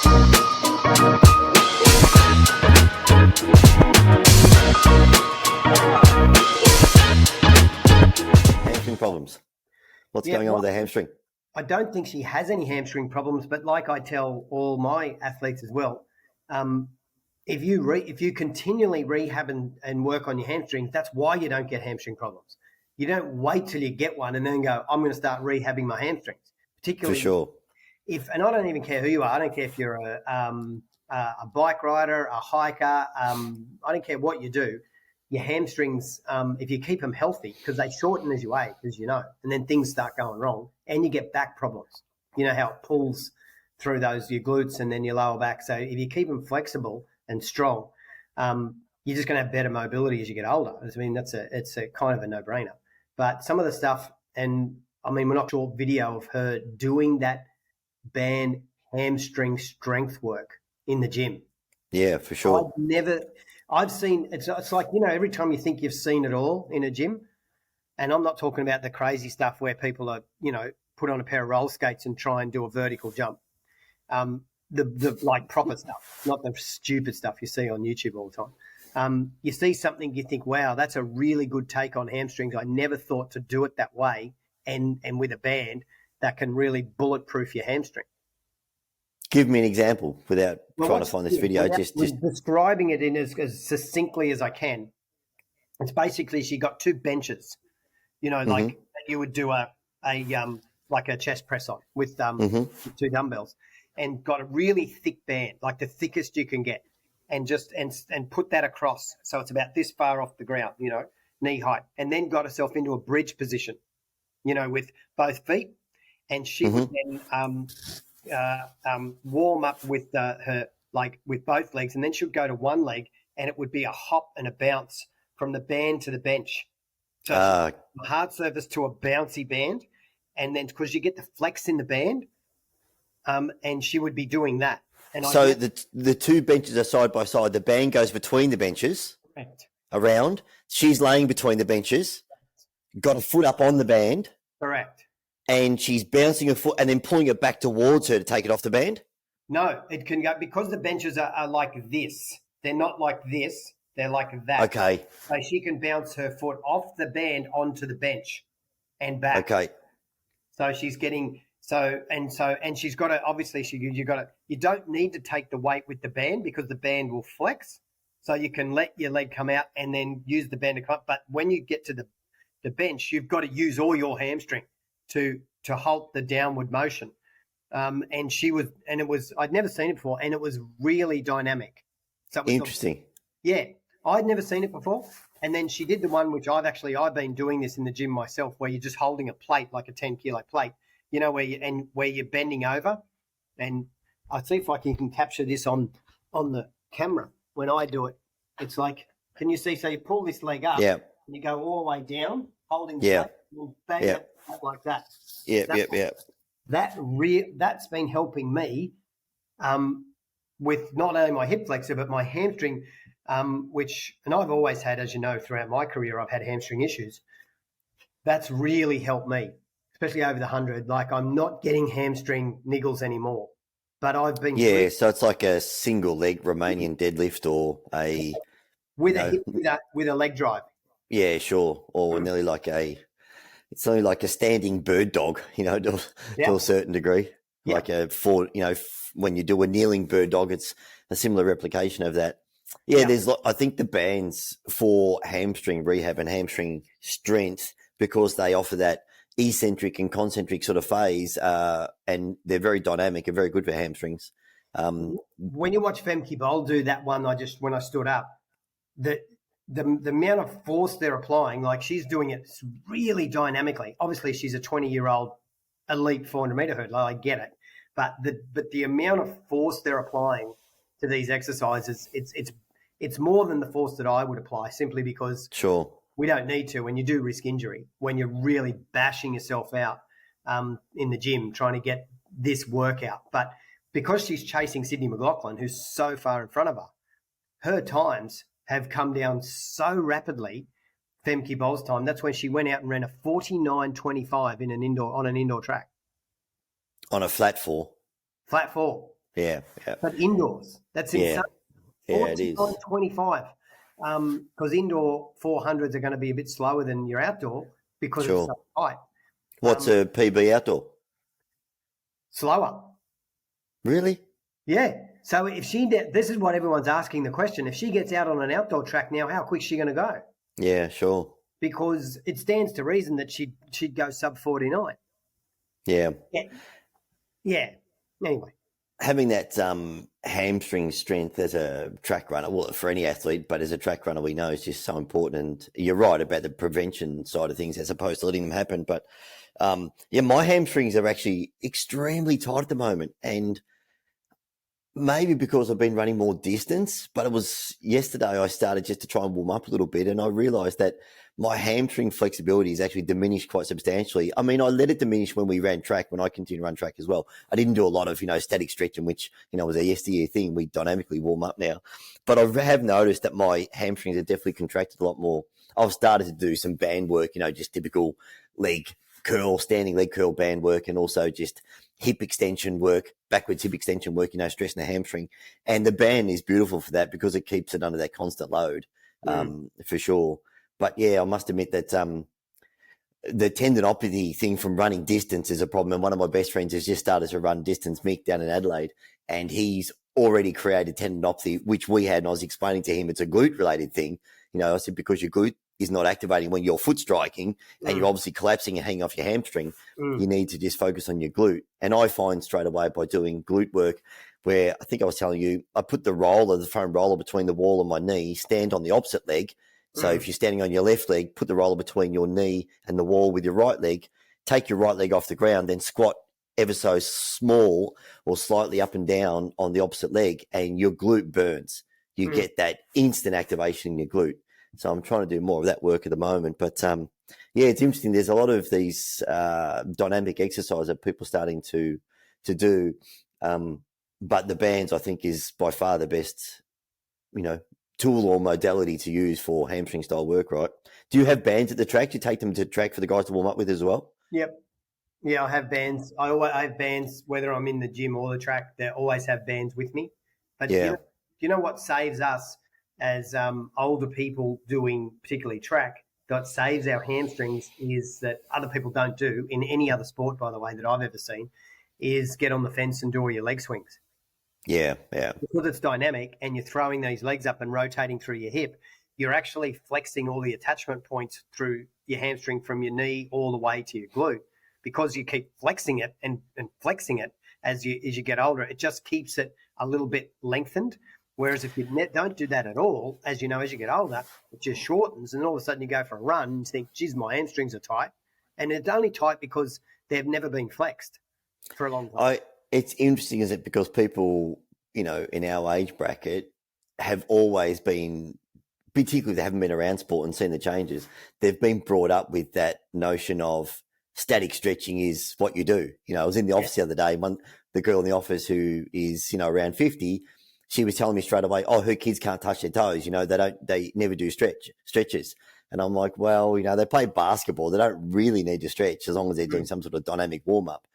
Hamstring problems. What's going on with the hamstring? I don't think she has any hamstring problems, but like I tell all my athletes as well, if you continually rehab and work on your hamstrings, that's why you don't get hamstring problems. You don't wait till you get one and then go, I'm going to start rehabbing my hamstrings. Particularly, for sure. And I don't even care who you are. I don't care if you're a bike rider, a hiker. I don't care what you do. Your hamstrings, if you keep them healthy, because they shorten as you age, as you know, and then things start going wrong, and you get back problems. You know how it pulls through your glutes and then your lower back. So if you keep them flexible and strong, you're just going to have better mobility as you get older. I mean, it's a kind of a no-brainer. But some of the stuff, and I mean, we're not sure video of her doing that band hamstring strength work in the gym. Yeah, for sure. I've seen, it's like, every time you think you've seen it all in a gym, and I'm not talking about the crazy stuff where people are, put on a pair of roller skates and try and do a vertical jump. The like proper stuff, not the stupid stuff you see on YouTube all the time. You see something, you think, wow, that's a really good take on hamstrings. I never thought to do it that way, and with a band that can really bulletproof your hamstring. Give me an example without trying to find this video. Just describing it in as succinctly as I can. It's basically she got two benches, like you would do like a chest press on with two dumbbells, and got a really thick band, like the thickest you can get, and put that across so it's about this far off the ground, knee height, and then got herself into a bridge position, with both feet, and she would then warm up with her, like with both legs, and then she would go to one leg, and it would be a hop and a bounce from the band to the bench. So a hard surface to a bouncy band, and then because you get the flex in the band, and she would be doing that. And so the two benches are side by side. The band goes between the benches, correct, around. She's laying between the benches, got a foot up on the band. Correct. And she's bouncing her foot and then pulling it back towards her to take it off the band? No, it can go, because the benches are like this. They're not like this. They're like that. Okay. So she can bounce her foot off the band onto the bench and back. Okay. So she's getting and she's got to, obviously you don't need to take the weight with the band, because the band will flex. So you can let your leg come out and then use the band to come up. But when you get to the bench, you've got to use all your hamstring to halt the downward motion. And I'd never seen it before, and it was really dynamic. So it was interesting. I'd never seen it before. And then she did the one which I've been doing this in the gym myself, where you're just holding a plate, like a 10-kilo plate, where you're bending over. And I'll see if I can capture this on the camera when I do it. It's like, can you see? So you pull this leg up, and you go all the way down, holding the plate, and bang it like that. That's been helping me with not only my hip flexor but my hamstring, and I've always had, as you know, throughout my career, I've had hamstring issues. That's really helped me, especially over the 100. Like, I'm not getting hamstring niggles anymore, but I've been so it's like a single leg Romanian deadlift or with a leg drive. Yeah, sure, or nearly like it's only like a standing bird dog, to a certain degree. Yeah. Like when you do a kneeling bird dog, it's a similar replication of that. Yeah, there's, I think, the bands for hamstring rehab and hamstring strength, because they offer that eccentric and concentric sort of phase, and they're very dynamic and very good for hamstrings. When you watch Fenke Bol do that one, when I stood up, the amount of force they're applying, like, she's doing it really dynamically. Obviously, she's a 20-year-old elite 400-meter hurdler. I get it, but the amount of force they're applying to these exercises, it's more than the force that I would apply, simply because we don't need to when you do risk injury, when you're really bashing yourself out in the gym trying to get this workout. But because she's chasing Sydney McLaughlin, who's so far in front of her times have come down so rapidly. Fenke Bol's time, that's when she went out and ran a 49.25 on an indoor track. On a flat four. Flat four. Yeah. But indoors, that's insane. Yeah, it is. 49.25. Because indoor 400s are going to be a bit slower than your outdoor because it's so tight. What's a PB outdoor? Slower. Really? Yeah. So if this is what everyone's asking the question. If she gets out on an outdoor track now, how quick is she going to go? Yeah, sure. Because it stands to reason that she'd go sub 49. Yeah. Yeah. Anyway. Having that hamstring strength as a track runner, well, for any athlete, but as a track runner, we know is just so important. And you're right about the prevention side of things as opposed to letting them happen. But my hamstrings are actually extremely tight at the moment. And maybe because I've been running more distance, but it was yesterday I started just to try and warm up a little bit, and I realized that my hamstring flexibility is actually diminished quite substantially. I mean, I let it diminish when we ran track, when I continued to run track as well. I didn't do a lot of, static stretching, which, was a yesteryear thing. We dynamically warm up now. But I have noticed that my hamstrings are definitely contracted a lot more. I've started to do some band work, just typical leg curl, standing leg curl band work, and also just hip extension work, backwards hip extension work, stressing the hamstring. And the band is beautiful for that because it keeps it under that constant load, for sure. But yeah, I must admit that the tendinopathy thing from running distance is a problem. And one of my best friends has just started to run distance, Mick, down in Adelaide, and he's already created tendinopathy, which we had. And I was explaining to him it's a glute related thing. I said, because your glute is not activating when you're foot striking and you're obviously collapsing and hanging off your hamstring, you need to just focus on your glute. And I find straight away by doing glute work, where I think I was telling you, I put the foam roller between the wall and my knee, stand on the opposite leg. So if you're standing on your left leg, put the roller between your knee and the wall with your right leg, take your right leg off the ground, then squat ever so small or slightly up and down on the opposite leg, and your glute burns. You get that instant activation in your glute. So I'm trying to do more of that work at the moment. But it's interesting. There's a lot of these dynamic exercises that people are starting to do. But the bands, I think, is by far the best, tool or modality to use for hamstring style work, right? Do you have bands at the track? Do you take them to track for the guys to warm up with as well? Yep. Yeah, I have bands. I have bands, whether I'm in the gym or the track, they always have bands with me. But do you know what saves us as older people doing particularly track? What saves our hamstrings is that other people don't do in any other sport, by the way, that I've ever seen, is get on the fence and do all your leg swings. Yeah. Because it's dynamic and you're throwing these legs up and rotating through your hip, you're actually flexing all the attachment points through your hamstring from your knee all the way to your glute. Because you keep flexing it and flexing it as you get older, it just keeps it a little bit lengthened. Whereas if you don't do that at all, as you know, as you get older, it just shortens, and all of a sudden you go for a run and you think, geez, my hamstrings are tight. And it's only tight because they've never been flexed for a long time. It's interesting, is it? Because people, in our age bracket have always been, particularly if they haven't been around sport and seen the changes, they've been brought up with that notion of static stretching is what you do. I was in the office the other day, the girl in the office who is, around 50, she was telling me straight away, her kids can't touch their toes. They never do stretches. And I'm like, well, they play basketball. They don't really need to stretch as long as they're doing some sort of dynamic warm up.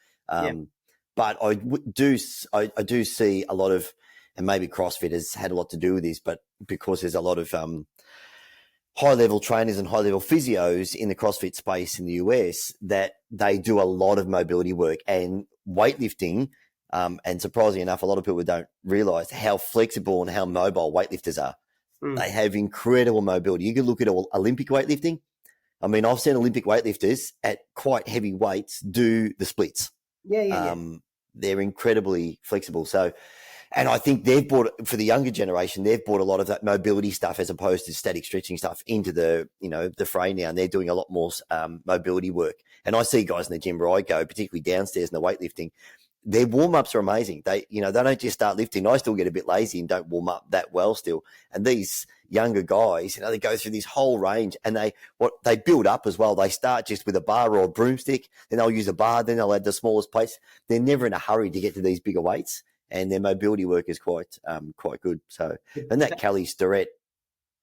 But I do see a lot of, and maybe CrossFit has had a lot to do with this, but because there's a lot of high-level trainers and high-level physios in the CrossFit space in the US, that they do a lot of mobility work and weightlifting. And surprisingly enough, a lot of people don't realize how flexible and how mobile weightlifters are. They have incredible mobility. You can look at Olympic weightlifting. I mean, I've seen Olympic weightlifters at quite heavy weights do the splits. They're incredibly flexible. So, and I think they've brought, for the younger generation, they've brought a lot of that mobility stuff as opposed to static stretching stuff into the fray now. And they're doing a lot more mobility work. And I see guys in the gym where I go, particularly downstairs in the weightlifting, their warm-ups are amazing. They don't just start lifting. I still get a bit lazy and don't warm up that well still. And these younger guys, they go through this whole range, and they build up as well. They start just with a bar or a broomstick, then they'll use a bar, then they'll add the smallest plates. They're never in a hurry to get to these bigger weights, and their mobility work is quite good. So, and that Kelly Starrett.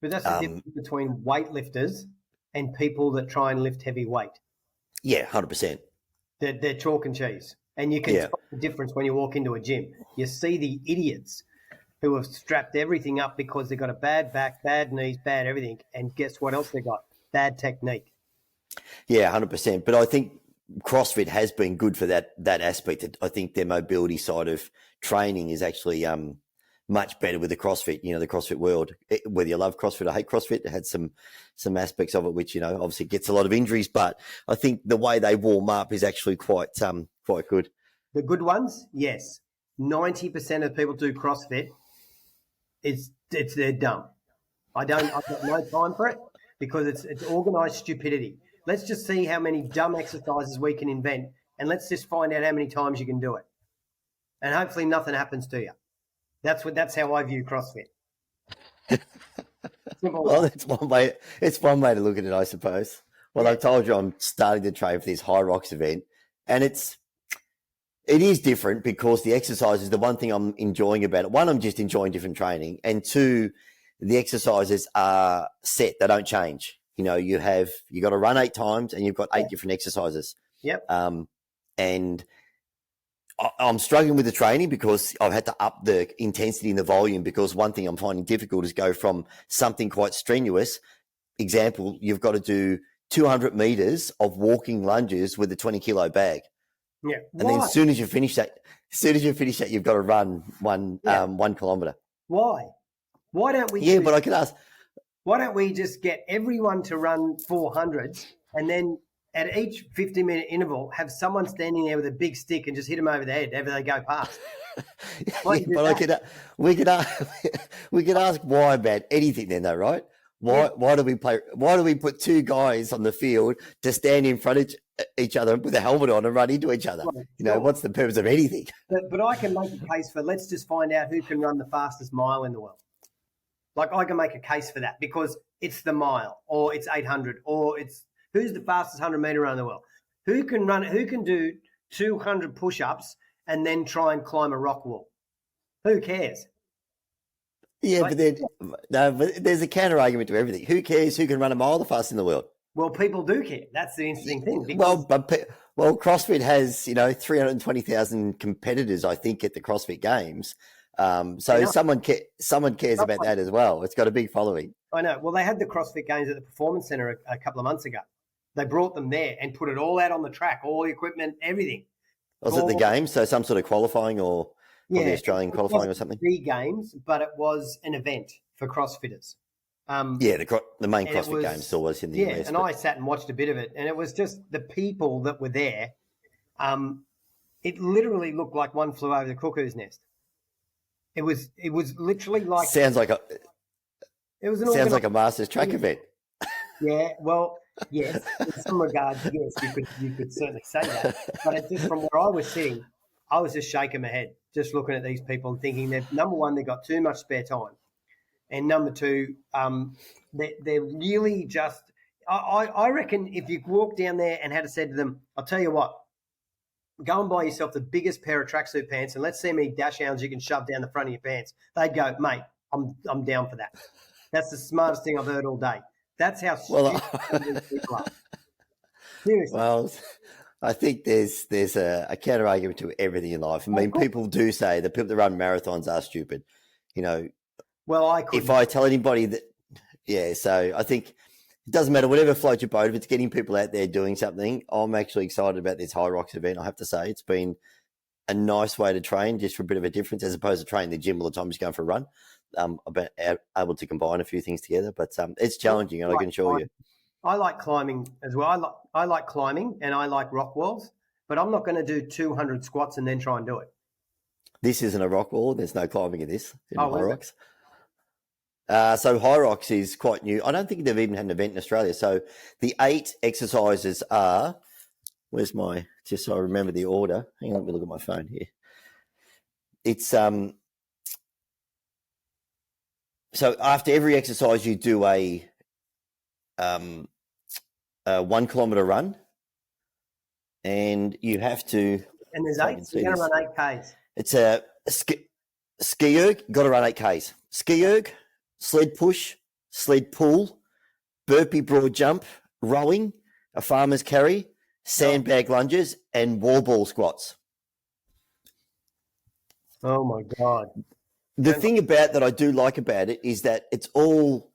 But that's the difference between weightlifters and people that try and lift heavy weight. Yeah, 100%. They're chalk and cheese. And you can spot the difference when you walk into a gym. You see the idiots who have strapped everything up because they've got a bad back, bad knees, bad everything. And guess what else they got? Bad technique. Yeah, 100%. But I think CrossFit has been good for that aspect. I think their mobility side of training is actually much better with the CrossFit, the CrossFit world. Whether you love CrossFit or hate CrossFit, it had some aspects of it which, obviously gets a lot of injuries. But I think the way they warm up is actually quite good. The good ones, yes. 90% of people do CrossFit. They're dumb. I've got no time for it because it's organised stupidity. Let's just see how many dumb exercises we can invent, and let's just find out how many times you can do it. And hopefully nothing happens to you. That's how I view CrossFit. Well, it's one way to look at it, I suppose. Well, I've told you I'm starting to train for this High Rocks event, and it is different because the exercises, the one thing I'm enjoying about it, one, I'm just enjoying different training, and two, the exercises are set. They don't change. You got to run 8 times and you've got 8 different exercises. Yep. And I'm struggling with the training because I've had to up the intensity and the volume because one thing I'm finding difficult is go from something quite strenuous. Example, you've got to do 200 meters of walking lunges with a 20-kilo bag. Yeah. And then as soon as you finish that, you've got to run 1 kilometer. Why? Why don't we? Yeah, but I could ask. Why don't we just get everyone to run 400s and then at each 50-minute interval have someone standing there with a big stick and just hit them over the head ever they go past? We could ask why about anything then, though, right? Why do we put 2 guys on the field to stand in front of each other with a helmet on and run into each other? What's the purpose of anything? But I can make a case for let's just find out who can run the fastest mile in the world. Like I can make a case for that because it's the mile or it's 800 or it's who's the fastest 100-meter runner in the world? Who can do 200 push-ups and then try and climb a rock wall? Who cares? Yeah, but there's a counter argument to everything. Who cares who can run a mile the fastest in the world? Well, people do care. That's the interesting thing. Well, CrossFit has 320,000 competitors, I think, at the CrossFit Games. So someone cares about that as well. It's got a big following. I know. Well, they had the CrossFit Games at the Performance Centre a couple of months ago. They brought them there and put it all out on the track, all the equipment, everything. Was it the Games? So some sort of qualifying or the Australian qualifying or something? The Games, but it was an event for CrossFitters. The main CrossFit Games still was in the US. And I sat and watched a bit of it, and it was just the people that were there. It literally looked like one flew over the cuckoo's nest. It was literally like sounds like a Masters track event. Yeah, well, yes, in some regards, yes, you could certainly say that. But it's just from where I was sitting, I was just shaking my head, just looking at these people and thinking that number one, they've got too much spare time, and number two, they're really just. I reckon if you walked down there and had said to them, "I'll tell you what. Go and buy yourself the biggest pair of tracksuit pants and let's see how many dash hounds you can shove down the front of your pants." They'd go, "Mate, I'm down for that. That's the smartest thing I've heard all day." That's how stupid these people are. Seriously. Well, I think there's a counter argument to everything in life. I mean, people do say that people that run marathons are stupid. Well, if I tell anybody that, so I think it doesn't matter, whatever floats your boat. If it's getting people out there doing something, I'm actually excited about this High Rocks event. I have to say, it's been a nice way to train just for a bit of a difference as opposed to training the gym all the time, just going for a run. I've been able to combine a few things together, but it's challenging, and I can assure you. I like climbing as well. I like climbing and I like rock walls, but I'm not going to do 200 squats and then try and do it. This isn't a rock wall. There's no climbing in this. High Rocks. So High Rocks is quite new. I don't think they've even had an event in Australia. So the 8 exercises are, just so I remember the order. Hang on, let me look at my phone here. It's, so after every exercise, you do a 1 kilometer run, and you have to. And there's 8. So you're going to run 8 Ks. It's a ski erg. Got to run 8 Ks. Ski erg, sled push, sled pull, burpee broad jump, rowing, a farmer's carry, sandbag lunges, and wall ball squats. Oh my God. The thing about that I do like about it is that it's all,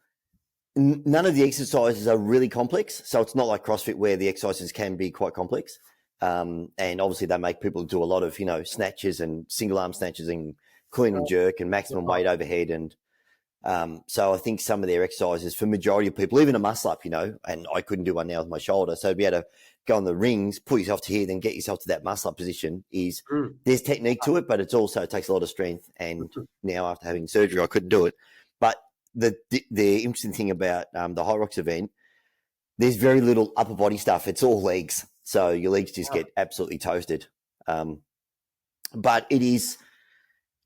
none of the exercises are really complex. So it's not like CrossFit where the exercises can be quite complex. And obviously they make people do a lot of, snatches and single arm snatches and clean and jerk and maximum weight overhead. And so I think some of their exercises for majority of people, even a muscle up, and I couldn't do one now with my shoulder. So to be able to go on the rings, pull yourself to here, then get yourself to that muscle up position there's technique to it, but it takes a lot of strength. And now after having surgery, I couldn't do it. But the interesting thing about the High Rocks event, there's very little upper body stuff. It's all legs. So your legs just get absolutely toasted. But it is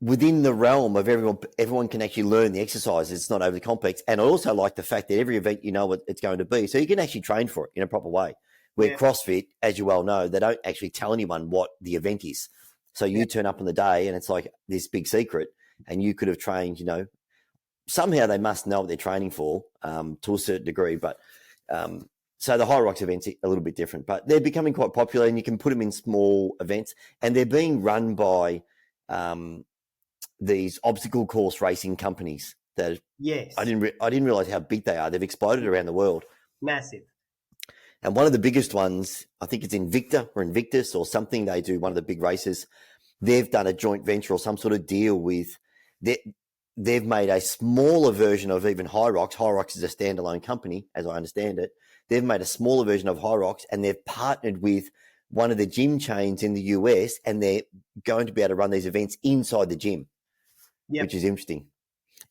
within the realm of everyone can actually learn the exercise. It's not overly complex. And I also like the fact that every event, you know what it's going to be. So you can actually train for it in a proper way. Where CrossFit, as you well know, they don't actually tell anyone what the event is. So you turn up on the day and it's like this big secret, and you could have trained, somehow they must know what they're training for to a certain degree. But so the High Rocks events are a little bit different, but they're becoming quite popular, and you can put them in small events, and they're being run by these obstacle course racing companies that I didn't realize how big they are. They've exploded around the world. Massive. And one of the biggest ones, I think it's Invicta or Invictus or something. They do one of the big races. They've done a joint venture or some sort of deal with. They've made a smaller version of even High Rocks. High Rocks is a standalone company, as I understand it. They've made a smaller version of High Rocks, and they've partnered with one of the gym chains in the US, and they're going to be able to run these events inside the gym, which is interesting.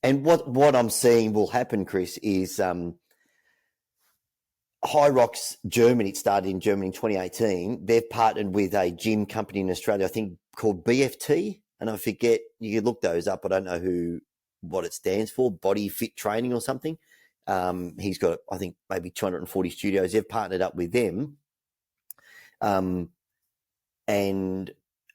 And what I'm seeing will happen, Chris, is High Rocks Germany, it started in Germany in 2018. They've partnered with a gym company in Australia, I think called BFT. And I forget, you can look those up. I don't know what it stands for, Body Fit Training or something. He's got, I think, maybe 240 studios. They've partnered up with them. And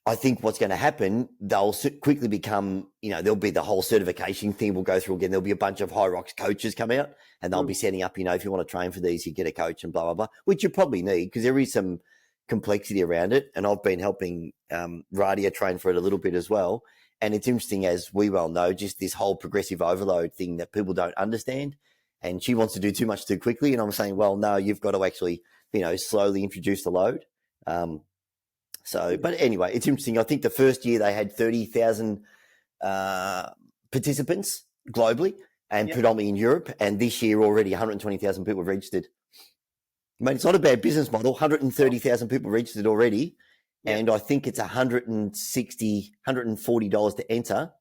I think what's going to happen, they'll quickly become, there'll be the whole certification thing we'll go through again. There'll be a bunch of High Rocks coaches come out, and they'll be setting up, if you want to train for these, you get a coach and blah, blah, blah, which you probably need because there is some complexity around it. And I've been helping Radia train for it a little bit as well. And it's interesting, as we well know, just this whole progressive overload thing that people don't understand. And she wants to do too much too quickly. And I'm saying, well, no, you've got to actually, slowly introduce the load. But anyway, it's interesting. I think the first year they had 30,000 participants globally and predominantly in Europe. And this year already 120,000 people registered. Mate, it's not a bad business model. 130,000 people registered already. Yep. And I think it's $140 to enter.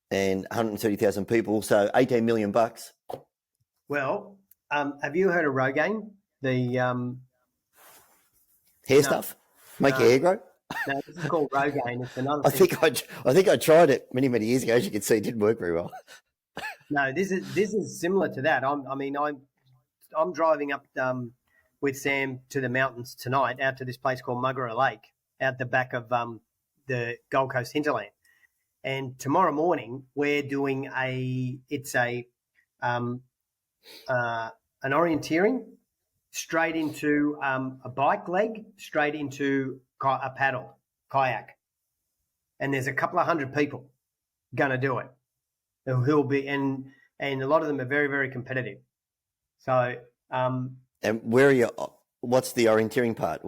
And 130,000 people. So 18 million bucks. Well, have you heard of Rogaine? The hair stuff? Make your hair grow? No, this is called Rogaine. It's another. I think I tried it many years ago. As you can see, it didn't work very well. No, this is similar to that. I'm driving up with Sam to the mountains tonight, out to this place called Muggera Lake, out the back of the Gold Coast hinterland. And tomorrow morning we're doing an orienteering straight into a bike leg, straight into a paddle, kayak. And there's a couple of hundred people going to do it who'll be, and a lot of them are very, very competitive. So, and where are you? What's the orienteering part?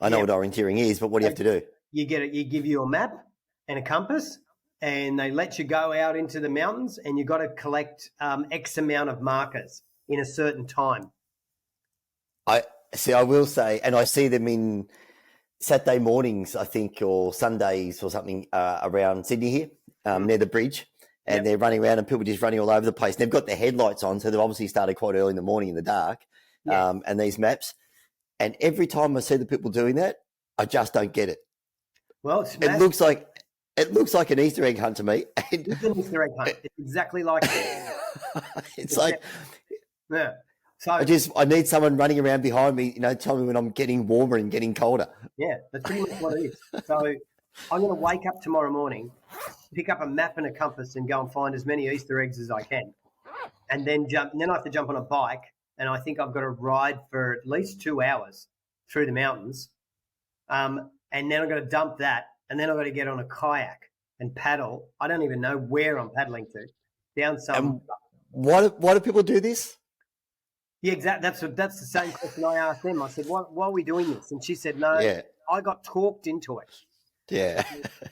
I know what orienteering is, but what do you have to do? You give you a map and a compass, and they let you go out into the mountains, and you've got to collect X amount of markers in a certain time. I will say, and I see them in Saturday mornings, I think, or Sundays or something around Sydney here, near the bridge. And they're running around and people just running all over the place. And they've got their headlights on, so they've obviously started quite early in the morning in the dark, and these maps. And every time I see the people doing that, I just don't get it. Well, it looks like an Easter egg hunt to me. It's an Easter egg hunt. It's exactly like it. It's like... Yeah. So I need someone running around behind me, telling me when I'm getting warmer and getting colder. Yeah, that's pretty much what it is. So I'm going to wake up tomorrow morning, pick up a map and a compass and go and find as many Easter eggs as I can. And then I have to jump on a bike, and I think I've got to ride for at least 2 hours through the mountains. And then I'm going to dump that and then I've got to get on a kayak and paddle. I don't even know where I'm paddling to. Down some. Why do people do this? Yeah, exactly. That's the same question I asked them. I said, why are we doing this? And she said, no, I got talked into it. Yeah.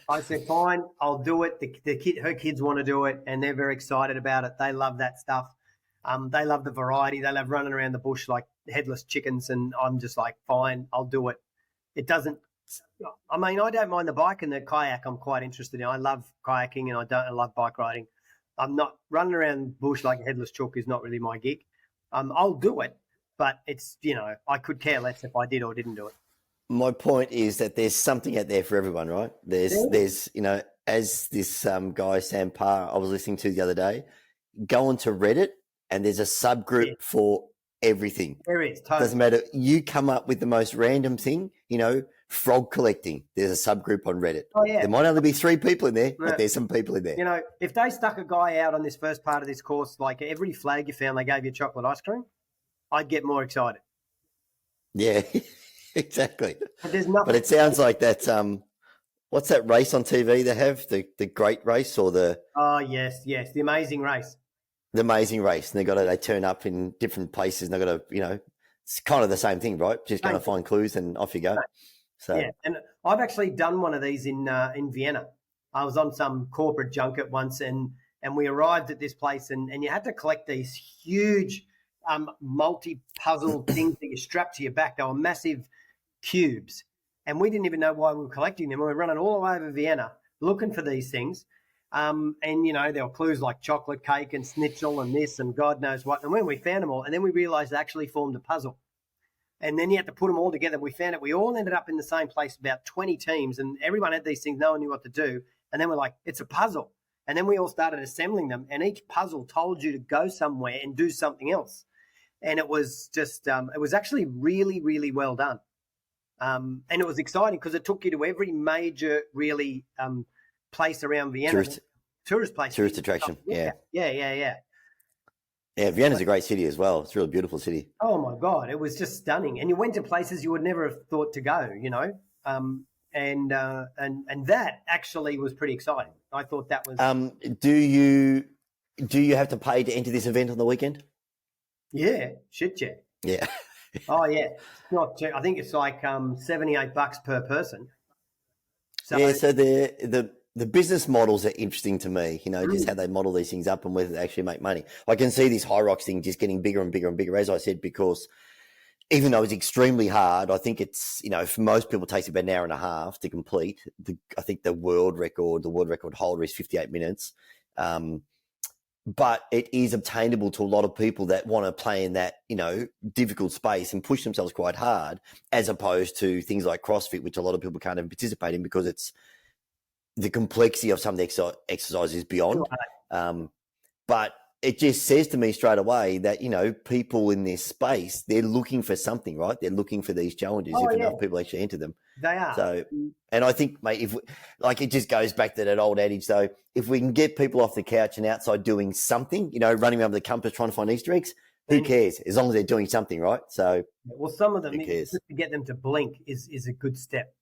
I said, fine, I'll do it. Her kids want to do it, and they're very excited about it. They love that stuff. They love the variety. They love running around the bush like headless chickens, and I'm just like, fine, I'll do it. It doesn't – I mean, I don't mind the bike and the kayak I'm quite interested in. I love kayaking and I love bike riding. I'm not – running around the bush like a headless chook is not really my gig. I'll do it, but it's, I could care less if I did or didn't do it. My point is that there's something out there for everyone, right? There's as this guy, Sam Parr, I was listening to the other day, go onto Reddit and there's a subgroup for everything. There is. Totally. Doesn't matter. You come up with the most random thing, frog collecting. There's a subgroup on Reddit. Oh, yeah. There might only be 3 people in there, but there's some people in there. If they stuck a guy out on this first part of this course, like every flag you found, they gave you chocolate ice cream, I'd get more excited. Yeah, exactly. But there's nothing. But it sounds like that's what's that race on TV they have? The Great Race or the? Oh yes, the Amazing Race. The Amazing Race, and they turn up in different places, and they've got to, it's kind of the same thing, right? Just going to find clues and off you go. So yeah, and I've actually done one of these in Vienna. I was on some corporate junket once, and we arrived at this place, and you had to collect these huge multi-puzzle things that you strap to your back. They were massive cubes, and we didn't even know why we were collecting them. We were running all the way over Vienna looking for these things. And, there were clues like chocolate cake and schnitzel and this and God knows what. And when we found them all, and then we realised they actually formed a puzzle. And then you had to put them all together. We found it. We all ended up in the same place, about 20 teams, and everyone had these things. No one knew what to do. And then we're like, it's a puzzle. And then we all started assembling them, and each puzzle told you to go somewhere and do something else. And it was just, it was actually really, really well done. And it was exciting because it took you to every major, really place around Vienna. Tourist place. Tourist attraction. Yeah. Yeah, Vienna's a great city as well. It's a really beautiful city. Oh my God. It was just stunning. And you went to places you would never have thought to go, and that actually was pretty exciting. I thought that was. Do you have to pay to enter this event on the weekend? Yeah. Shit, yeah. Yeah. Oh yeah. It's not too, I think it's like $78 per person. So the business models are interesting to me, just how they model these things up and whether they actually make money. I can see this High Rocks thing just getting bigger and bigger and bigger, as I said, because even though it's extremely hard, I think it's, for most people, it takes about an hour and a half to complete. I think the world record holder is 58 minutes. But it is obtainable to a lot of people that want to play in that, difficult space and push themselves quite hard, as opposed to things like CrossFit, which a lot of people can't even participate in because it's, the complexity of some of the exercise is beyond. But it just says to me straight away that, people in this space, they're looking for something, right? They're looking for these challenges enough people actually enter them. They are. So, and I think, mate, it just goes back to that old adage, though, if we can get people off the couch and outside doing something, running around with the compass trying to find Easter eggs, who cares? As long as they're doing something, right? So, well, some of them, just to get them to blink is a good step.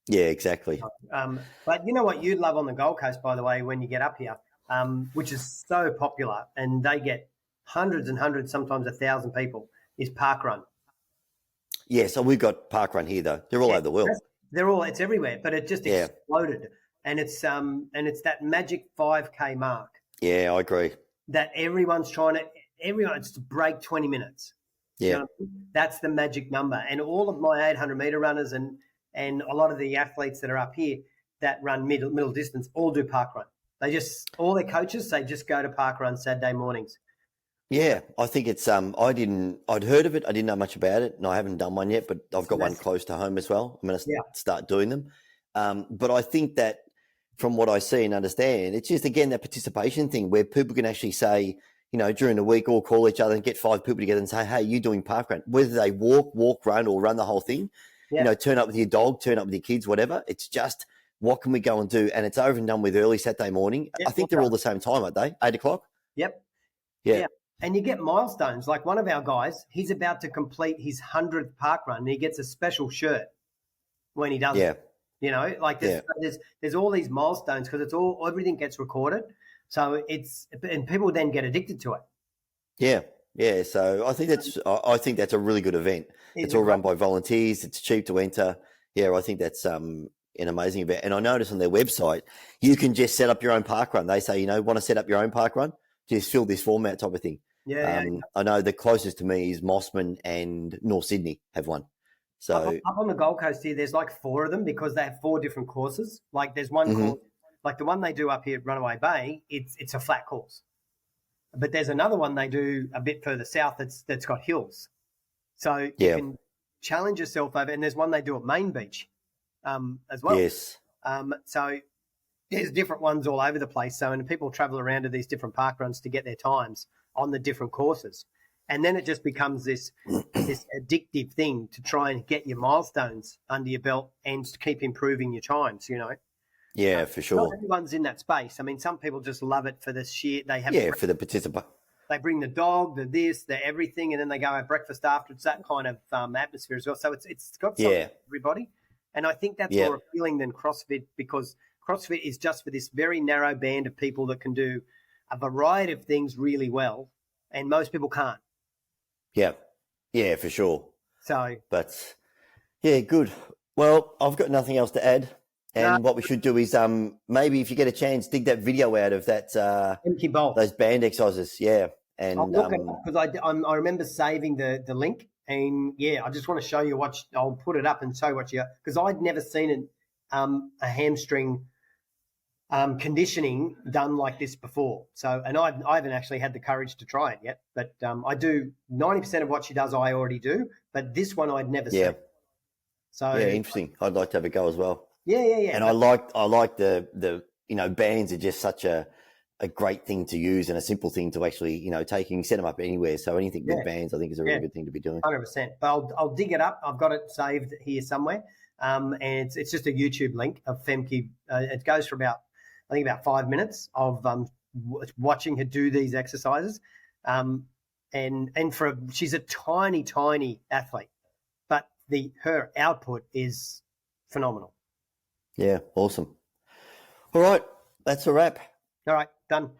Yeah, exactly. But you know what you'd love on the Gold Coast, by the way, when you get up here, which is so popular, and they get hundreds and hundreds, sometimes 1,000 people, is Park Run. Yeah, so we've got Park Run here, though. They're all over the world. It's everywhere, but it just exploded. And it's that magic 5K mark. Yeah, I agree. That everyone's to break 20 minutes. Yeah. That's the magic number. And all of my 800 meter runners and a lot of the athletes that are up here that run middle distance all do Park Run. All their coaches say just go to Park Run Saturday mornings. Yeah, I think it's I'd heard of it. I didn't know much about it, and I haven't done one yet, but I've got one close to home as well. I'm going to start doing them. But I think that from what I see and understand, it's just, again, that participation thing where people can actually say, during the week, all call each other and get 5 people together and say, hey, you're doing Park Run. Whether they walk, run, or run the whole thing, turn up with your dog, turn up with your kids, whatever. It's just, what can we go and do? And it's over and done with early Saturday morning. I think they're all the same time, aren't they? 8 o'clock? Yep. Yeah. And you get milestones. Like one of our guys, he's about to complete his 100th Park Run, and he gets a special shirt when he does it. You know, like there's all these milestones because everything gets recorded. So and people then get addicted to it. Yeah. So I think that's a really good event. It's all run by volunteers. It's cheap to enter. Yeah, I think that's an amazing event. And I noticed on their website, you can just set up your own park run. They say, want to set up your own park run? Just fill this format type of thing. Yeah. I know the closest to me is Mossman and North Sydney have one. So up on the Gold Coast here, there's like 4 of them because they have 4 different courses. Like there's one course, like the one they do up here at Runaway Bay, it's a flat course. But there's another one they do a bit further south that's got hills. So you can challenge yourself over, and there's one they do at Main Beach as well. Yes. So there's different ones all over the place. So and people travel around to these different park runs to get their times on the different courses. And then it just becomes this addictive thing to try and get your milestones under your belt and to keep improving your times, Yeah, for sure. Not everyone's in that space. I mean, some people just love it for the sheer. They have for the participant. They bring the dog, the this, the everything, and then they go have breakfast after. It's that kind of atmosphere as well. So it's got something for everybody, and I think that's more appealing than CrossFit because CrossFit is just for this very narrow band of people that can do a variety of things really well, and most people can't. Yeah, for sure. So, but good. Well, I've got nothing else to add. And what we should do is maybe if you get a chance, dig that video out of that Fenke Bol. Those band exercises. Yeah, and I'll look it up because I remember saving the link, and I just want to show you I'll put it up and show what you because I'd never seen a hamstring conditioning done like this before. So, and I haven't actually had the courage to try it yet, but I do 90% of what she does. I already do, but this one I'd never seen. So interesting. I'd like to have a go as well. Yeah. And I like the bands are just such a great thing to use and a simple thing to actually set them up anywhere. So anything with bands, I think is a really good thing to be doing. 100%. But I'll dig it up. I've got it saved here somewhere. And it's just a YouTube link of Fenke. It goes for about 5 minutes of watching her do these exercises. And she's a tiny athlete, but her output is phenomenal. Yeah, awesome. All right, that's a wrap. All right, done.